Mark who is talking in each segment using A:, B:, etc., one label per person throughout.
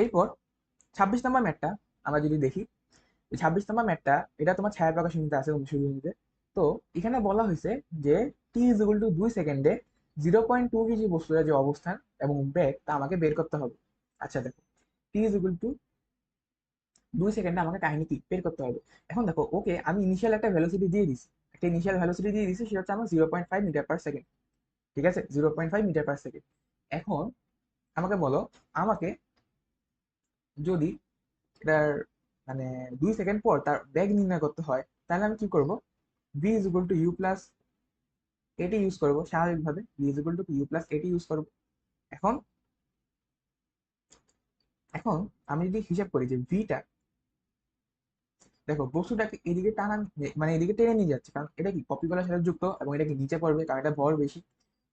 A: এরপর 26 নম্বর ম্যাথটা আমরা যদি দেখি, 26 নম্বর ম্যাথটা এটা তোমার ছায়া প্রকাশ ইউনিটে আছে, 19 ইউনিটে। তো এখানে বলা হয়েছে যে টি ইজ ইকুয়াল টু 2 সেকেন্ডে 0.2 কেজি বস্তুর যে অবস্থান এবং বেগ তা আমাকে বের করতে হবে। আচ্ছা দেখো, টি ইজ ইকুয়াল টু 2 সেকেন্ডে আমাকে কাহিনী কি বের করতে হবে। এখন দেখো ওকে আমি ইনিশিয়াল একটা ভেলোসিটি দিয়ে দিছি, একটা ইনিশিয়াল ভেলোসিটি দিয়ে দিছি, সেটা হচ্ছে আমার 0.5 মিটার পার সেকেন্ড। ঠিক আছে, 0.5 মিটার পার সেকেন্ড। এখন আমাকে বলো, আমাকে যদি এটার মানে 2 সেকেন্ড পর তার বেগ নির্ণয় করতে হয়, তাহলে আমি কি করব? V is equal to u plus at use করবো স্বাভাবিকভাবে, v is equal to u plus at use করবো। এখন এখন আমি যদি হিসাব করি যে ভিটা, দেখো বস্তুটাকে এদিকে টানা, মানে এদিকে টেনে নিয়ে যাচ্ছে, কারণ এটা কি কপিগুলোর সাথে যুক্ত এবং এটা কি নিচে পড়বে কারণ এটা ভর বেশি।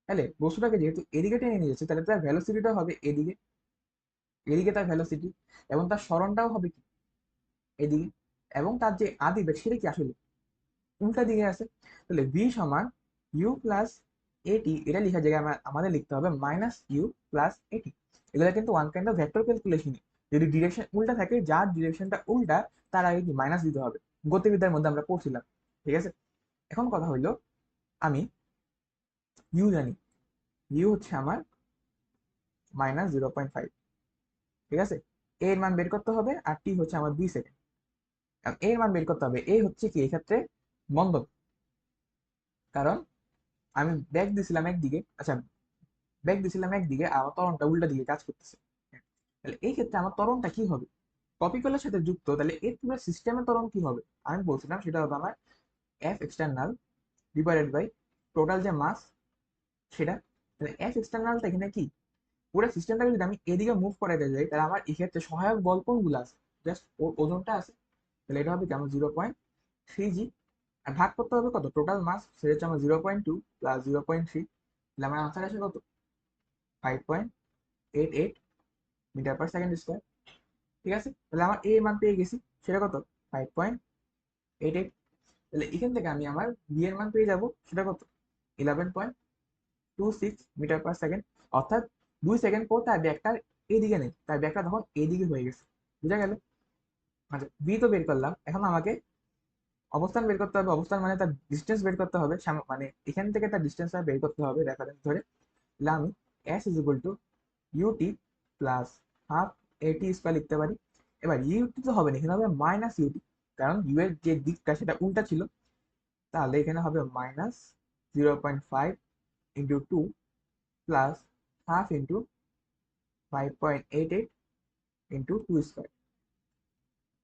A: তাহলে বস্তুটাকে যেহেতু এদিকে টেনে নিয়ে যাচ্ছে, তাহলে তার ভ্যালোসিটিটা হবে এদিকে, এদিকে তার ভ্যালোসিটি, এবং তার সরণটাও হবে কি এদিকে, এবং তার যে আদি বেগ সেটা কি আসলে উল্টা দিকে আছে। তাহলে ভি সমান ইউ প্লাস এটি, এটা লেখার জায়গায় আমাদের লিখতে হবে মাইনাস ইউ প্লাস এটি। এগুলো কিন্তু one kind of vector calculation. যদি ডিরেকশন উল্টা থাকে, যার ডিরেকশনটা উল্টা তার আগে কি মাইনাস দিতে হবে, গতিবিদ্যার মধ্যে আমরা পড়ছিলাম। ঠিক আছে, এখন কথা হইলো আমি ইউ জানি, ইউ হচ্ছে আমার -0.5। ঠিক আছে, এ এর মান বের করতে হবে, আর টি হচ্ছে আমার 2 সেকেন্ড। এর মান বের করতে হবে, এ হচ্ছে কি এক্ষেত্রে মন্দন, কারণ আমি ব্যাগ দিছিলাম একদিকে, আচ্ছা ব্যাগ দিছিলাম একদিকে, আমার ত্বরণটা উল্টা দিকে কাজ করতেছে। তাহলে এই ক্ষেত্রে আমার ত্বরণটা কি হবে? টপিক্যালের সাথে যুক্ত, তাহলে এর পুরো সিস্টেমের ত্বরণ কি হবে? আমি বলছিলাম সেটা হবে আমার F external divided by total যে মাস সেটা। তাহলে এফ এক্সটার্নালটা এখানে কি, পুরো সিস্টেমটাকে যদি আমি এদিকে মুভ করাতে যাই, তাহলে আমার এক্ষেত্রে সহায়ক বল কোনগুলো আছে? জাস্ট ওর ওজনটা আছে। তাহলে এটা হবে কি আমার 0.3 জি, আর ভাগ করতে হবে কত, টোটাল মাস, সেটা হচ্ছে আমার 0.2 প্লাস 0.3। তাহলে আমার আনসার আসে কত? 5.88 মিটার পার সেকেন্ড স্কোয়ার। ঠিক আছে, তাহলে আমার এ মান পেয়ে গেছি, সেটা কত? 5.88। তাহলে এখান থেকে আমি আমার বি এর মান পেয়ে যাব, সেটা কত? 11.26 মিটার পার সেকেন্ড। অর্থাৎ 2 সেকেন্ড পর তার ব্যাগটা এদিকে নেই, তার ব্যাগটা তখন এদিকে হয়ে গেছে। বুঝা গেল? আচ্ছা, বি তো বের করলাম, এখন আমাকে অবস্থান বের করতে হবে। অবস্থান মানে তার ডিস্টেন্স বের করতে হবে, মানে এখান থেকে তার ডিস্টেন্সটা বের করতে হবে রেফারেন্স ধরে। তাহলে আমি s is equal to ut plus half at square লিখতে পারি। এবার ইউটি তো হবে না, এখানে হবে মাইনাস ইউটি, কারণ ইউ এর যে দিকটা সেটা উল্টা ছিল। তাহলে এখানে হবে -0.5 into 2 plus half into 5.88 into 2 square.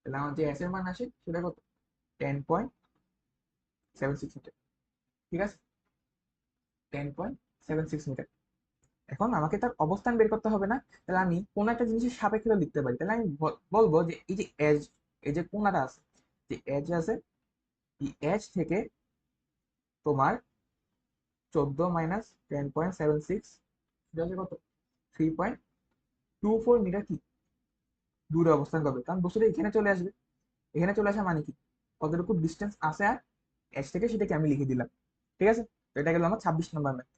A: তাহলে আমার যে এস এর মান আসে সেটা কত? 10.76 মিটার। ঠিক আছে, 10.76 মিটার। এখন আমাকে তার অবস্থান বের করতে হবে না, তাহলে আমি কোন একটা জিনিসের সাপেক্ষে লিখতে পারি। তাহলে আমি বলবো যে এই যে এজ, এই যে কোনাটা আছে, যে এজ আছে, এই এজ থেকে তোমার 14 মাইনাস 10.76, এটা হচ্ছে কত? 3.24 মিটার কি দূরে অবস্থান করবে, কারণ বস্তুটা এখানে চলে আসবে। এখানে চলে আসা মানে কি, কতটুকু ডিস্টেন্স আছে আর এজ থেকে, সেটাকে আমি লিখে দিলাম। ঠিক আছে, তো এটা গেল আমার 26 নম্বর ম্যাথ।